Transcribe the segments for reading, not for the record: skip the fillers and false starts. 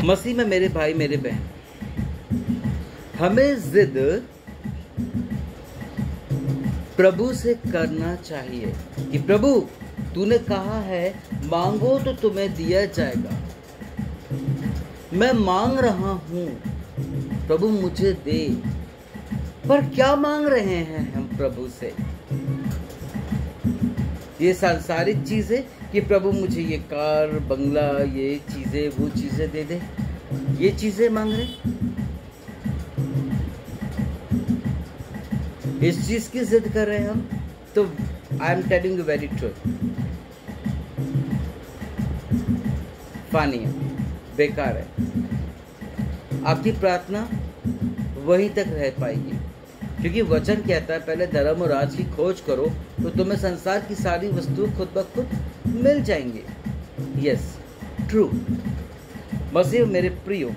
मसीह में मेरे भाई मेरे बहन, हमें जिद प्रभु से करना चाहिए कि प्रभु तूने कहा है मांगो तो तुम्हें दिया जाएगा। मैं मांग रहा हूं प्रभु मुझे दे, पर क्या मांग रहे हैं हम प्रभु से? ये सांसारिक चीजें कि प्रभु मुझे ये कार बंगला ये चीजें वो चीजें दे दे, ये चीजें मांग रहे। इस चीज की जिद कर रहे हैं हम, तो I am telling you very truth, Fani है, बेकार है। आपकी प्रार्थना वहीं तक रह पाएगी, क्योंकि वचन कहता है पहले धर्म और राज की खोज करो तो तुम्हें संसार की सारी वस्तुएं खुद ब खुद मिल जाएंगे। Yes true. मसीह मेरे प्रियो,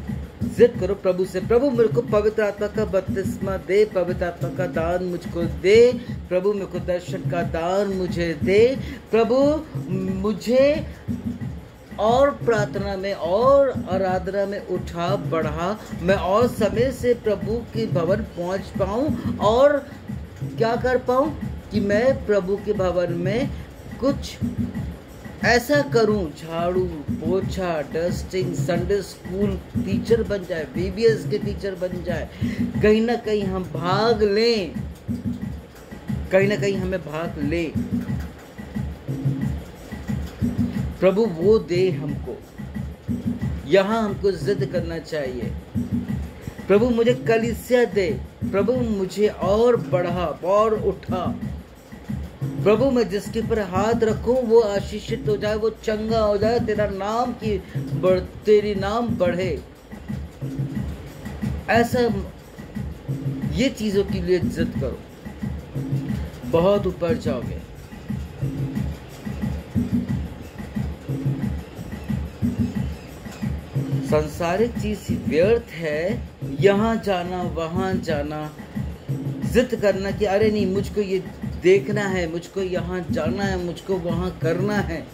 जिद करो प्रभु से, प्रभु मेरे को पवित्र आत्मा का बपतिस्मा दे, पवित्र आत्मा का दान मुझको दे, प्रभु मेरे को दर्शन का दान मुझे दे, प्रभु मुझे और प्रार्थना में और आराधना में उठा बढ़ा, मैं और समय से प्रभु के भवन पहुंच पाऊं और क्या कर पाऊं कि मैं प्रभु के भवन में कुछ ऐसा करूं, झाड़ू पोछा डस्टिंग, संडे स्कूल टीचर बन जाए, बीबीएस के टीचर बन जाए, कहीं ना कहीं हम भाग लें, कहीं ना कहीं हमें भाग ले। प्रभु वो दे हमको, यहाँ हमको जिद करना चाहिए। प्रभु मुझे कलीसिया दे, प्रभु मुझे और बढ़ा और उठा, प्रभु मैं जिसके पर हाथ रखूं वो आशीषित हो जाए, वो चंगा हो जाए, तेरी नाम बढ़े। ऐसा ये चीजों के लिए जिद करो, बहुत ऊपर जाओगे। सांसारिक चीज व्यर्थ है, यहाँ जाना वहां जाना, जिद करना कि अरे नहीं मुझको ये देखना है, मुझको यहाँ जाना है, मुझको वहाँ करना है,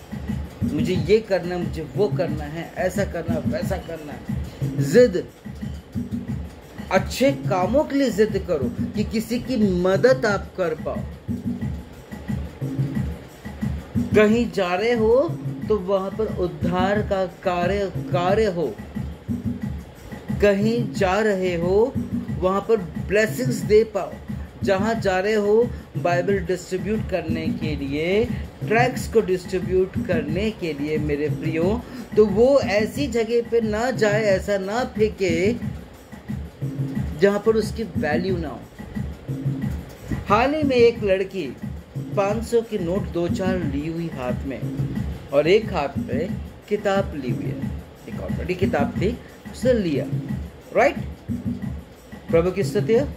मुझे ये करना है, मुझे वो करना है, ऐसा करना वैसा करना है। जिद अच्छे कामों के लिए जिद करो कि किसी की मदद आप कर पाओ। कहीं जा रहे हो तो वहां पर उद्धार का कार्य हो, कहीं जा रहे हो वहां पर ब्लेसिंग्स दे पाओ। जहाँ जा रहे हो बाइबल डिस्ट्रीब्यूट करने के लिए, ट्रैक्स को डिस्ट्रीब्यूट करने के लिए मेरे प्रियो, तो वो ऐसी जगह पे ना जाए, ऐसा ना फेंके जहाँ पर उसकी वैल्यू ना हो। हाल ही में एक लड़की 500 की नोट 2-4 ली हुई हाथ में, और एक हाथ पे किताब ली हुई है, एक ऑलरेडी किताब थी उसे लिया, राइट। प्रभु की स्तुति है।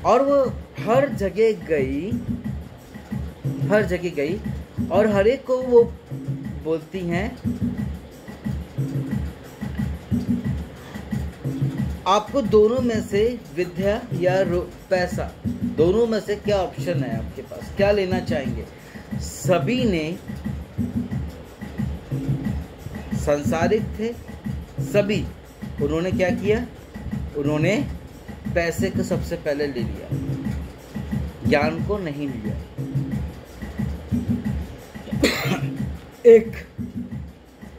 और वो हर जगह गई और हर एक को वो बोलती हैं आपको दोनों में से विद्या या पैसा, दोनों में से क्या ऑप्शन है आपके पास, क्या लेना चाहेंगे? सभी ने सांसारिक थे, सभी उन्होंने क्या किया, उन्होंने पैसे को सबसे पहले ले लिया, ज्ञान को नहीं लिया। एक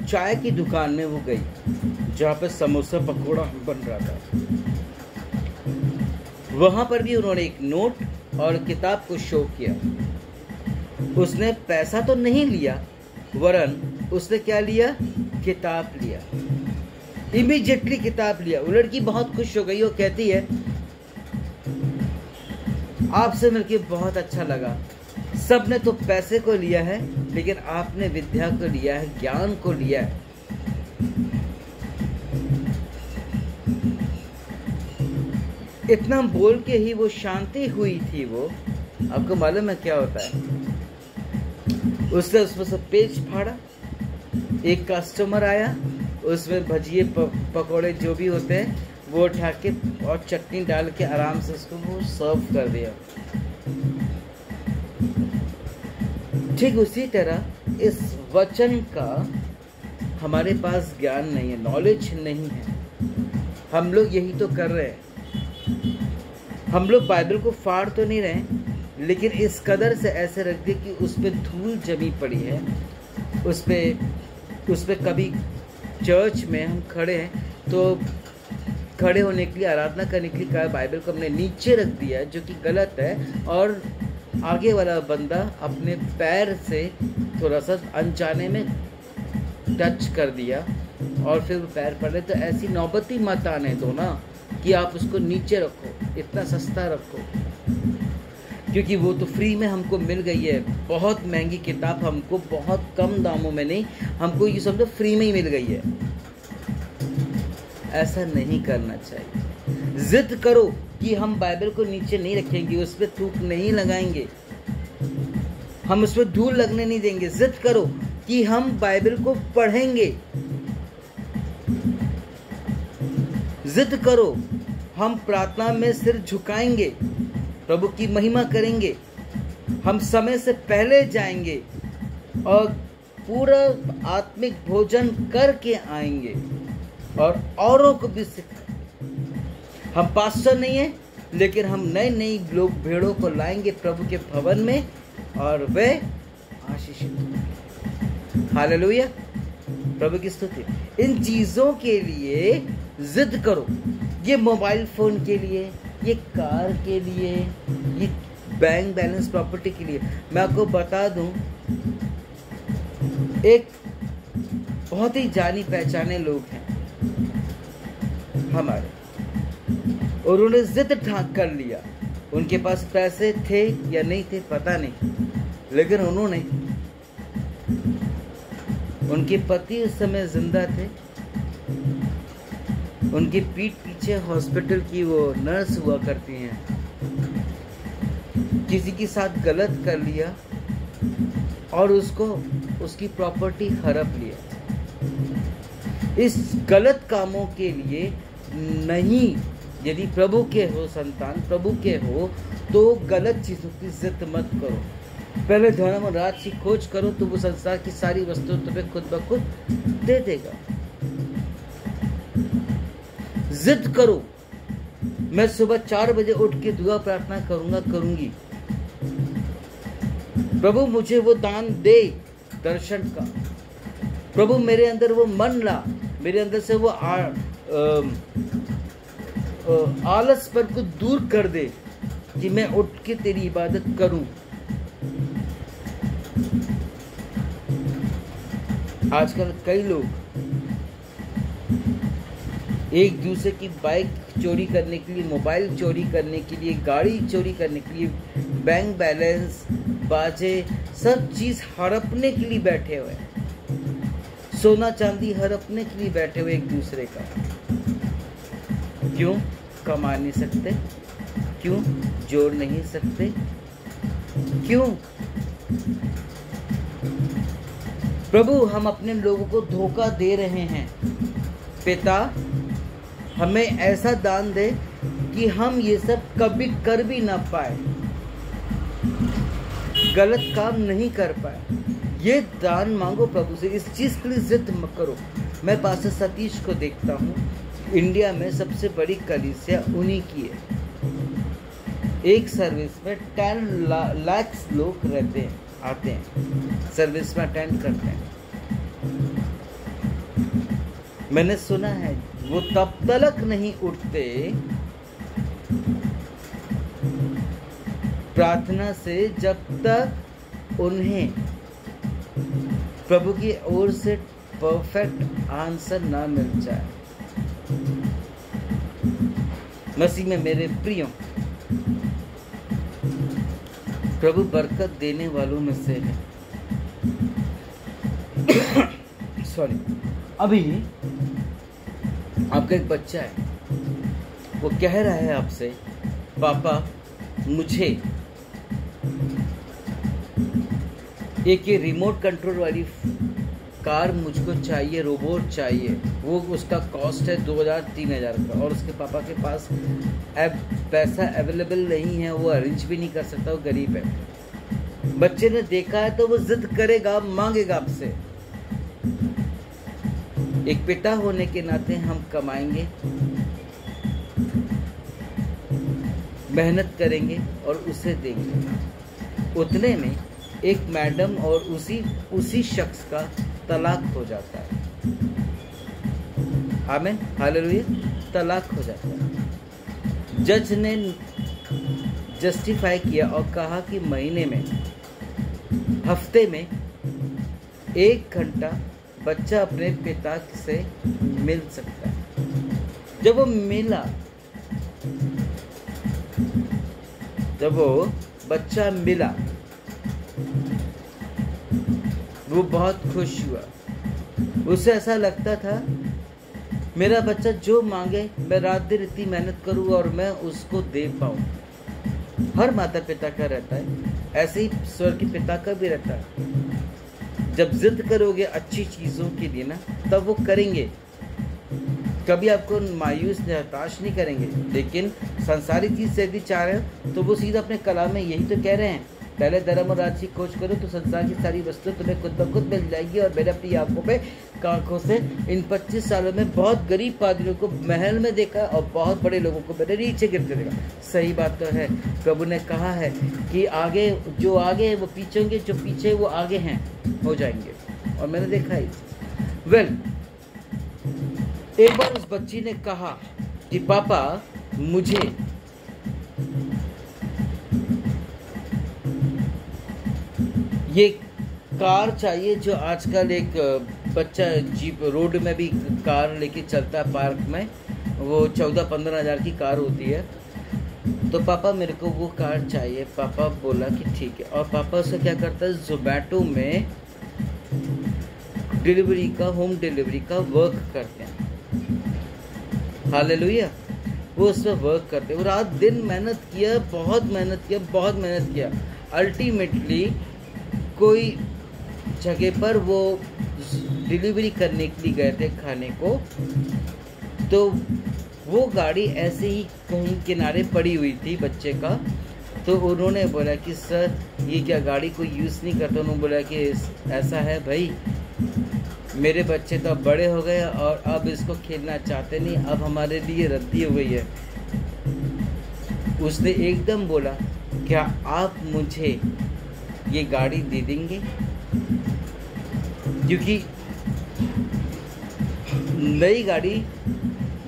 चाय की दुकान में वो गई जहाँ पे समोसा पकौड़ा बन रहा था, वहां पर भी उन्होंने एक नोट और किताब को शो किया। उसने पैसा तो नहीं लिया, वरन उसने क्या लिया, किताब लिया, इमीडिएटली किताब लिया। वो लड़की बहुत खुश हो गई, वो कहती है आपसे मिलके बहुत अच्छा लगा, सबने तो पैसे को लिया है लेकिन आपने विद्या को लिया है, ज्ञान को लिया है। इतना बोल के ही वो शांति हुई थी। वो आपको मालूम है क्या होता है, उसने उसमें से पेज फाड़ा, एक कस्टमर आया, उसमें भजिए पकौड़े जो भी होते हैं वो उठा के और चटनी डाल के आराम से उसको वो सर्व कर दिया। ठीक उसी तरह इस वचन का हमारे पास ज्ञान नहीं है, नॉलेज नहीं है। हम लोग यही तो कर रहे हैं। हम लोग बाइबल को फाड़ तो नहीं रहे, लेकिन इस कदर से ऐसे रख दिए कि उस पर धूल जमी पड़ी है, उस पर कभी चर्च में हम खड़े हैं तो खड़े होने के लिए, आराधना करने के लिए बाइबल को हमने नीचे रख दिया है, जो कि गलत है। और आगे वाला बंदा अपने पैर से थोड़ा सा अनजाने में टच कर दिया और फिर पैर पड़े, तो ऐसी नौबती मत आने दो ना कि आप उसको नीचे रखो, इतना सस्ता रखो, क्योंकि वो तो फ्री में हमको मिल गई है। बहुत महंगी किताब हमको बहुत कम दामों में नहीं, हमको ये समझो फ्री में ही मिल गई है। ऐसा नहीं करना चाहिए। जिद करो कि हम बाइबल को नीचे नहीं रखेंगे, उस पर थूक नहीं लगाएंगे, हम उस पर धूल लगने नहीं देंगे। जिद करो कि हम बाइबल को पढ़ेंगे। जिद करो, हम प्रार्थना में सिर झुकाएंगे, प्रभु की महिमा करेंगे, हम समय से पहले जाएंगे और पूरा आत्मिक भोजन करके आएंगे और औरों को भी सिखाएंगे। हम पास्टर नहीं है, लेकिन हम नए नए लोग भेड़ों को लाएंगे प्रभु के भवन में और वे आशीषित होंगे। हालेलुया, प्रभु की स्तुति। इन चीजों के लिए जिद करो। ये मोबाइल फोन के लिए, ये कार के लिए, ये बैंक बैलेंस प्रॉपर्टी के लिए। मैं आपको बता दूं, एक बहुत ही जानी पहचाने लोग हैं हमारे, और उन्होंने जिद ठाक कर लिया। उनके पास पैसे थे या नहीं थे पता नहीं, लेकिन उन्होंने, उनके पति उस समय जिंदा थे, उनकी पीठ पीछे हॉस्पिटल की वो नर्स हुआ करती हैं, किसी के साथ गलत कर लिया और उसको उसकी प्रॉपर्टी हड़प लिया। इस गलत कामों के लिए नहीं, यदि प्रभु के हो संतान, प्रभु के हो, तो गलत चीजों की जिद मत करो। पहले धर्म और राज की खोज करो तो वो संसार की सारी वस्तुएं तुम्हें खुद ब खुद दे देगा। जिद करो, मैं सुबह 4 बजे उठ के दुआ प्रार्थना करूंगी, प्रभु मुझे वो दान दे दर्शन का, प्रभु मेरे अंदर वो मन ला, मेरे अंदर से वो आलस पर को दूर कर दे कि मैं उठ के तेरी इबादत करूं। आजकल कई लोग एक दूसरे की बाइक चोरी करने के लिए, मोबाइल चोरी करने के लिए, गाड़ी चोरी करने के लिए, बैंक बैलेंस, बाजे, सब चीज हड़पने के लिए बैठे हुए हैं। सोना चांदी हड़पने के लिए बैठे हुए एक दूसरे का। क्यों? कमा नहीं सकते, क्यों जोड़ नहीं सकते, क्यों? प्रभु हम अपने लोगों को धोखा दे रहे हैं। पिता हमें ऐसा दान दे कि हम ये सब कभी कर भी ना पाए, गलत काम नहीं कर पाए। ये दान मांगो प्रभु से, इस चीज के लिए जिद मत करो। मैं पास्टर सतीश को देखता हूँ, इंडिया में सबसे बड़ी कलीसिया उन्हीं की है। एक सर्विस में 10 लाख लोग रहते हैं, आते हैं, सर्विस में अटेंड करते हैं। मैंने सुना है वो तब तक नहीं उठते प्रार्थना से जब तक उन्हें प्रभु की ओर से परफेक्ट आंसर ना मिल जाए। मसीह में मेरे प्रियो, प्रभु बरकत देने वालों में से है। सॉरी, अभी आपका एक बच्चा है, वो कह रहा है आपसे, पापा मुझे एक ये रिमोट कंट्रोल वाली कार मुझको चाहिए, रोबोट चाहिए। वो उसका कॉस्ट है 2000-3000 का, और उसके पापा के पास पैसा अवेलेबल नहीं है, वो अरेंज भी नहीं कर सकता, वो गरीब है। बच्चे ने देखा है तो वो जिद करेगा, मांगेगा आपसे। एक पिता होने के नाते हम कमाएंगे, मेहनत करेंगे और उसे देंगे। उतने में एक मैडम और उसी शख्स का तलाक हो जाता है। आमीन, हालेलुया। तलाक हो जाता है। जज ने जस्टिफाई किया और कहा कि महीने में, हफ्ते में 1 घंटा बच्चा अपने पिता से मिल सकता है। जब वो बच्चा मिला, वो बहुत खुश हुआ। उसे ऐसा लगता था मेरा बच्चा जो मांगे मैं रात दिन इतनी मेहनत करूँ और मैं उसको दे पाऊँ। हर माता पिता का रहता है, ऐसे ही स्वर्ग के पिता का भी रहता है। जब जिद करोगे अच्छी चीज़ों के लिए ना, तब वो करेंगे। कभी आपको मायूस हताश नहीं करेंगे। लेकिन संसारी चीज़ से यदि चाह रहे हो तो वो सीधा अपने कलाम में यही तो कह रहे हैं, पहले धर्म और राज्य की खोज करो तो संसार की सारी वस्तुएं तुम्हें खुद ब खुद मिल जाएगी। और मैंने अपनी आंखों से इन 25 सालों में बहुत गरीब पादरियों को महल में देखा और बहुत बड़े लोगों को मैंने नीचे गिरते देखा। सही बात तो है, प्रभु ने कहा है कि आगे जो आगे है वो पीछे होंगे, जो पीछे वो आगे हैं हो जाएंगे। और मैंने देखा ही। एक बार उस बच्ची ने कहा कि पापा मुझे ये कार चाहिए जो आजकल एक बच्चा जीप रोड में भी कार लेके चलता है पार्क में, वो 14-15 हज़ार की कार होती है। तो पापा मेरे को वो कार चाहिए। पापा बोला कि ठीक है। और पापा उसे क्या करता है, ज़ोमैटो में डिलीवरी का, होम डिलीवरी का वर्क करते हैं। हालेलुया। वो उस पर वर्क करते हैं। वो रात दिन मेहनत किया, बहुत मेहनत किया। अल्टीमेटली कोई जगह पर वो डिलीवरी करने के लिए गए थे खाने को, तो वो गाड़ी ऐसे ही कहीं किनारे पड़ी हुई थी बच्चे का। तो उन्होंने बोला कि सर ये क्या गाड़ी कोई यूज़ नहीं करता। उन्होंने बोला कि ऐसा है भाई, मेरे बच्चे तो अब बड़े हो गए और अब इसको खेलना चाहते नहीं, अब हमारे लिए रद्दी हो गई है। उसने एकदम बोला क्या आप मुझे ये गाड़ी दे देंगे, क्योंकि नई गाड़ी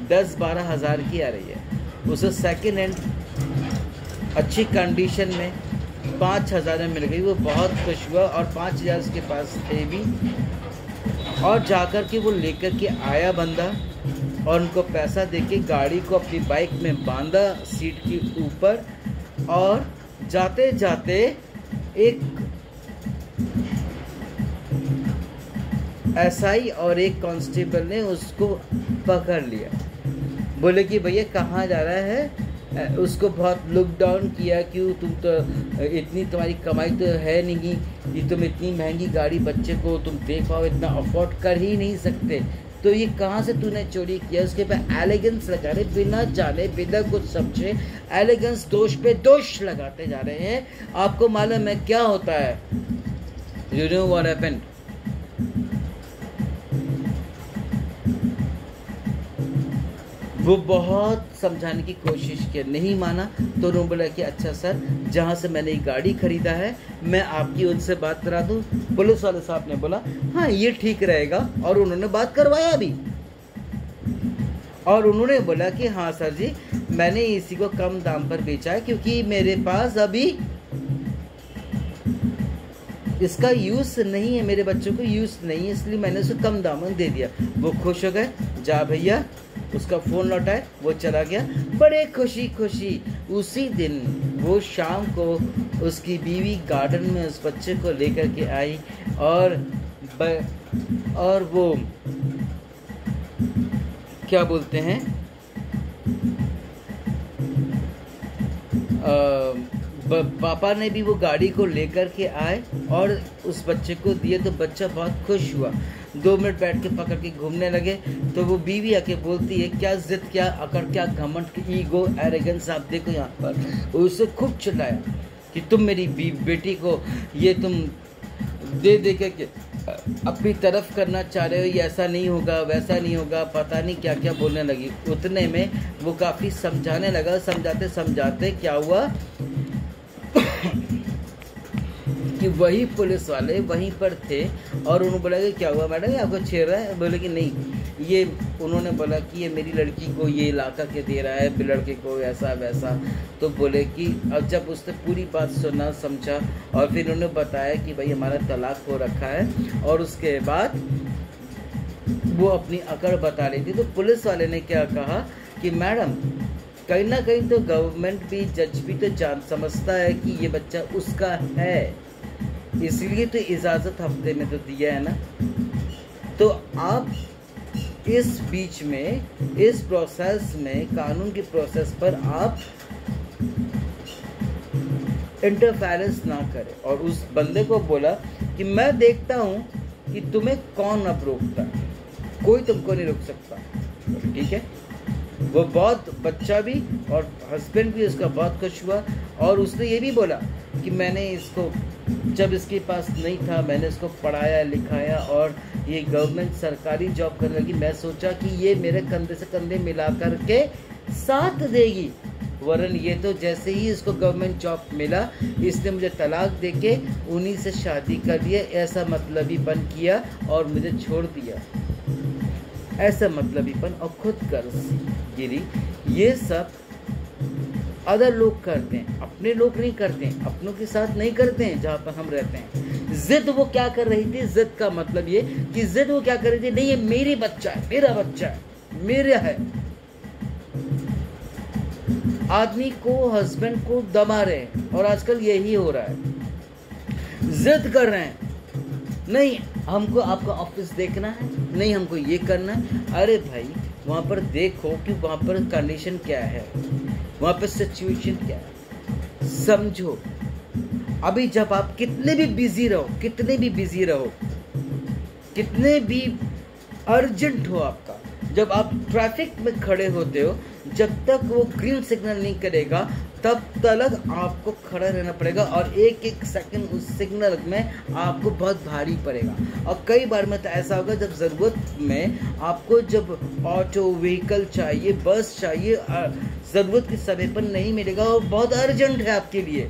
10-12 हज़ार की आ रही है। उसे सेकेंड हैंड अच्छी कंडीशन में 5,000 में मिल गई। वो बहुत खुश हुआ और 5,000 उसके पास थे भी। और जाकर के वो लेकर के आया बंदा और उनको पैसा देके गाड़ी को अपनी बाइक में बांधा सीट के ऊपर। और जाते जाते एक एसआई और एक कांस्टेबल ने उसको पकड़ लिया। बोले कि भैया कहाँ जा रहा है। उसको बहुत लुक डाउन किया, क्यों तुम तो इतनी तुम्हारी कमाई तो है नहीं, ये तुम इतनी महंगी गाड़ी बच्चे को तुम दे पाओ, इतना अफोर्ड कर ही नहीं सकते, तो ये कहाँ से तूने चोरी किया। उसके पे एलिगेंस लगा रहे, बिना जाने बिना कुछ समझे एलिगेंस दोष पे दोष लगाते जा रहे हैं। आपको मालूम है क्या होता है? You know what happened? वो बहुत समझाने की कोशिश की, नहीं माना। तो उन्होंने बोला कि अच्छा सर, जहाँ से मैंने ये गाड़ी खरीदा है मैं आपकी उनसे बात करा दूँ। पुलिस वाले साहब ने बोला हाँ ये ठीक रहेगा, और उन्होंने बात करवाया भी। और उन्होंने बोला कि हाँ सर जी, मैंने इसी को कम दाम पर बेचा है क्योंकि मेरे पास अभी इसका यूज़ नहीं है, मेरे बच्चों को यूज़ नहीं है, इसलिए मैंने उसे कम दाम में दे दिया। वो खुश हो गए, जा भैया। उसका फ़ोन लौटाए, वो चला गया बड़े खुशी उसी दिन वो शाम को उसकी बीवी गार्डन में उस बच्चे को लेकर के आई और वो क्या बोलते हैं, पापा ने भी वो गाड़ी को लेकर के आए और उस बच्चे को दिए। तो बच्चा बहुत खुश हुआ। 2 मिनट बैठ के पकड़ के घूमने लगे। तो वो बीवी आके बोलती है क्या जिद, क्या अकड़, क्या घमंड, ईगो, एरोगेंस, आप देखो यहाँ पर। उससे खूब चिल्लाया कि तुम मेरी बेटी को ये तुम दे करके अपनी तरफ करना चाह रहे हो, ये ऐसा नहीं होगा वैसा नहीं होगा, पता नहीं क्या क्या बोलने लगी। उतने में वो काफ़ी समझाने लगा। समझाते समझाते क्या हुआ कि वही पुलिस वाले वहीं पर थे और उन्होंने बोला कि क्या हुआ मैडम, आपको छेड़ रहा है? बोले कि नहीं, ये उन्होंने बोला कि ये मेरी लड़की को ये इलाका के दे रहा है, लड़के को ऐसा वैसा। तो बोले कि अब जब उसने पूरी बात सुना समझा और फिर उन्होंने बताया कि भाई हमारा तलाक हो रखा है, और उसके बाद वो अपनी अकड़ बता रही थी। तो पुलिस वाले ने क्या कहा कि मैडम कहीं ना कहीं तो गवर्नमेंट भी, जज भी तो जान समझता है कि ये बच्चा उसका है, इसलिए तो इजाज़त हफ्ते में तो दिया है ना। तो आप इस बीच में, इस प्रोसेस में, कानून की प्रोसेस पर आप इंटरफेरेंस ना करें। और उस बंदे को बोला कि मैं देखता हूँ कि तुम्हें कौन अब रोकता है, कोई तुमको नहीं रोक सकता। ठीक है, वो बहुत, बच्चा भी और हस्बैंड भी उसका बहुत खुश हुआ। और उसने ये भी बोला कि मैंने इसको, जब इसके पास नहीं था, मैंने इसको पढ़ाया लिखाया और ये गवर्नमेंट सरकारी जॉब करने लगी, मैं सोचा कि ये मेरे कंधे से कंधे मिला करके साथ देगी, वरन ये तो जैसे ही इसको गवर्नमेंट जॉब मिला इसने मुझे तलाक देके उन्हीं से शादी कर लिया, ऐसा मतलबीपन किया और मुझे छोड़ दिया, ऐसा मतलबीपन, और खुद कर्ज गिरी। ये सब अदर लोग करते हैं, अपने लोग नहीं करते हैं, अपनों के साथ नहीं करते हैं जहाँ पर हम रहते हैं। जिद वो क्या कर रही थी, जिद का मतलब ये कि जिद वो क्या कर रही थी, नहीं ये मेरी बच्चा है, मेरा बच्चा है, मेरा है। आदमी को, हस्बैंड को दबा रहे हैं, और आजकल यही हो रहा है। जिद कर रहे हैं, नहीं हमको आपका ऑफिस देखना है, नहीं हमको ये करना है। अरे भाई वहाँ पर देखो कि वहाँ पर कंडीशन क्या है, वहाँ पर सिचुएशन क्या है, समझो। अभी जब आप कितने भी बिजी रहो, कितने भी बिजी रहो, कितने भी अर्जेंट हो आपका, जब आप ट्रैफिक में खड़े होते हो, जब तक वो ग्रीन सिग्नल नहीं करेगा तब तक आपको खड़ा रहना पड़ेगा, और एक एक सेकंड उस सिग्नल में आपको बहुत भारी पड़ेगा। और कई बार में तो ऐसा होगा जब ज़रूरत में आपको, जब ऑटो व्हीकल चाहिए, बस चाहिए, ज़रूरत के समय पर नहीं मिलेगा और बहुत अर्जेंट है आपके लिए,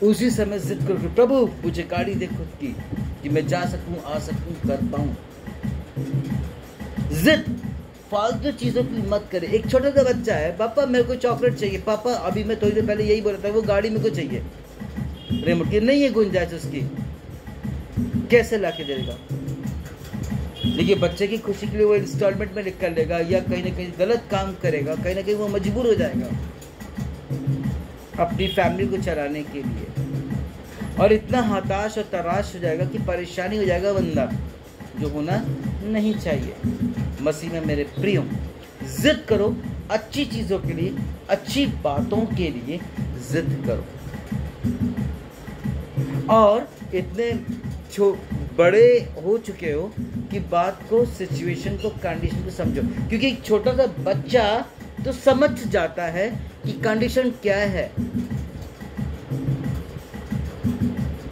उसी समय जिद करो, प्रभु मुझे गाड़ी दे खुद की कि मैं जा सकूं, आ सकूं, कर पाऊं। जिद फालतू चीज़ों की मत करे। एक छोटा सा बच्चा है, पापा मेरे को चॉकलेट चाहिए, पापा अभी मैं थोड़ी देर पहले यही बोल रहा था, वो गाड़ी मेरे को चाहिए, रिमोट की नहीं है गुंजाइश उसकी, कैसे ला के देगा? लेकिन बच्चे की खुशी के लिए वो इंस्टॉलमेंट में लिख कर लेगा, या कहीं ना कहीं गलत काम करेगा, कहीं ना कहीं वो मजबूर हो जाएगा अपनी फैमिली को चलाने के लिए, और इतना हताश और तराश हो जाएगा कि परेशानी हो जाएगा बंदा, जो होना नहीं चाहिए। मसीह में मेरे प्रियो, जिद करो अच्छी चीज़ों के लिए, अच्छी बातों के लिए जिद करो। और इतने बड़े हो चुके हो कि बात को, सिचुएशन को, कंडीशन को समझो, क्योंकि एक छोटा सा बच्चा तो समझ जाता है कि कंडीशन क्या है,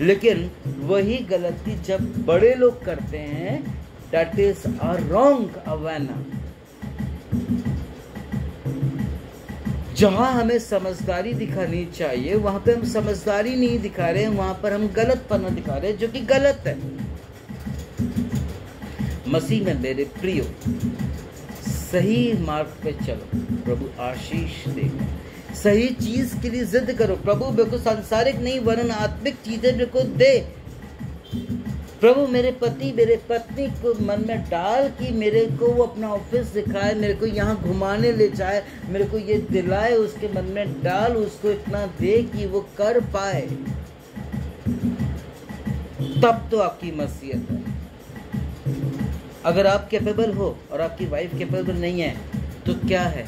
लेकिन वही गलती जब बड़े लोग करते हैं, that is a wrong awareness. जहां हमें समझदारी दिखानी चाहिए वहां पे हम समझदारी नहीं दिखा रहे हैं, वहां पर हम गलतपना दिखा रहे हैं, जो कि गलत है। मसीह में मेरे प्रियो, सही मार्ग पे चलो, प्रभु आशीष देगा। सही चीज के लिए जिद करो, प्रभु मेरे को सांसारिक नहीं वरन आत्मिक चीजें मेरे को दे। प्रभु मेरे पति, मेरे पत्नी को मन में डाल कि मेरे को वो अपना ऑफिस दिखाए, मेरे को यहाँ घुमाने ले जाए, मेरे को ये दिलाए, उसके मन में डाल, उसको इतना दे कि वो कर पाए, तब तो आपकी मसीहत है। अगर आप कैपेबल हो और आपकी वाइफ कैपेबल नहीं है तो क्या है,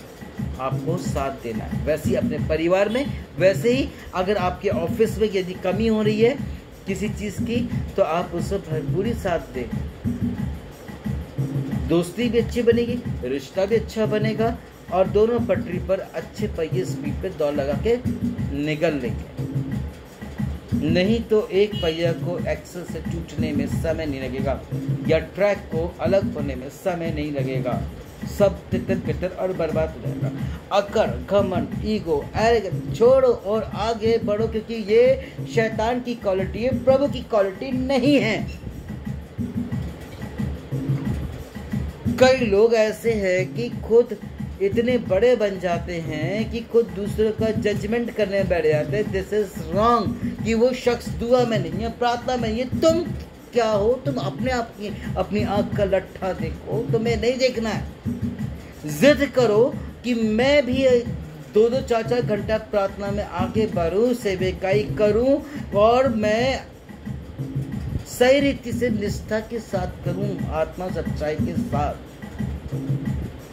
आपको साथ देना है। वैसे ही अपने परिवार में, वैसे ही अगर आपके ऑफिस में यदि कमी हो रही है किसी चीज़ की, तो आप उससे भरपूरी साथ दें। दोस्ती भी अच्छी बनेगी, रिश्ता भी अच्छा बनेगा, और दोनों पटरी पर अच्छे पहिए स्पीड पे दौड़ लगा के निकल लेंगे। नहीं तो एक पहिया को एक्सल से टूटने में समय नहीं लगेगा या ट्रैक को अलग होने में समय नहीं लगेगा। सब तितर बितर और बर्बाद हो जाएगा। अकड़, घमंड, ईगो, एरोगेंस छोड़ो और आगे बढ़ो, क्योंकि ये शैतान की क्वालिटी है, प्रभु की क्वालिटी नहीं है। कई लोग ऐसे हैं कि खुद इतने बड़े बन जाते हैं कि खुद दूसरों का जजमेंट करने बैठ जाते हैं। दिस इज रॉन्ग कि वो शख्स दुआ में नहीं है, प्रार्थना में नहीं है। तुम क्या हो? तुम अपने आप की अपनी आंख का लट्ठा देखो, तुम्हें नहीं देखना है। जिद करो कि मैं भी 2-2 4-4 घंटा प्रार्थना में आगे बढ़ूं, सेवकाई करूं और मैं सही रीति से निष्ठा के साथ करूं, आत्मा सच्चाई के साथ,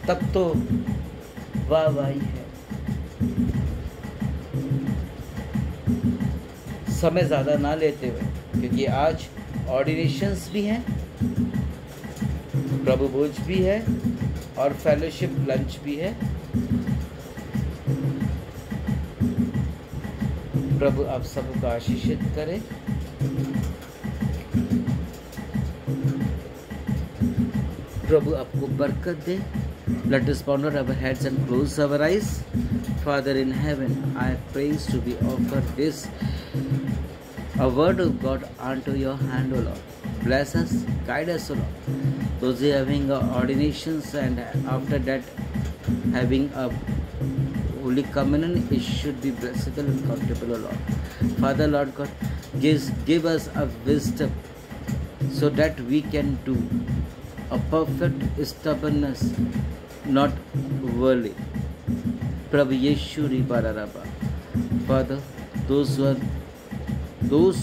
तब तो वाह वाही है। समय ज़्यादा ना लेते हुए, क्योंकि आज ऑर्डिनेशंस भी हैं, प्रभु भोज भी है और फेलोशिप लंच भी है। प्रभु आप सबको आशीषित करे। प्रभु आपको बरकत दे। Let us bow our heads and close our eyes. Father in heaven, I praise to be offered this a word of God unto your hand, O Lord. Bless us, guide us, O Lord. Those who are having ordinations and after that having a Holy Communion, it should be blessed and comfortable, O Lord. Father, Lord God, give us a wisdom so that we can do a perfect stubbornness, not worldly. Prabhu Yeshu Ribararaba. Father, those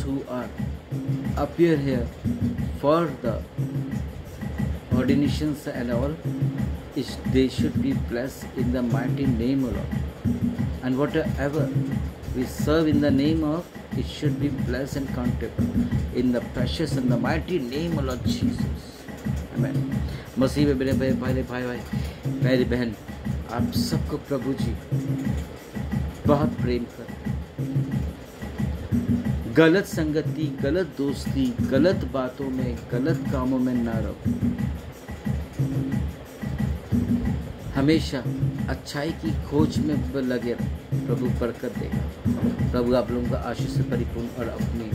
who are appear here for the ordinations and all, they should be blessed in the mighty name of Lord. And whatever we serve in the name of, it should be blessed and countable in the precious and the mighty name of Lord Jesus. Amen. मसीह में मेरे भाई मेरी बहन, आप सबको प्रभु जी बहुत प्रेम कर। गलत संगति, गलत दोस्ती, गलत बातों में, गलत कामों में ना रहो। हमेशा अच्छाई की खोज में लगे रहो। प्रभु बरकत देगा। प्रभु आप लोगों का आशीष से परिपूर्ण और अपनी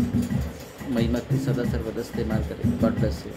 महिमा की सदा सर्वदा इस्तेमाल करें। God bless you.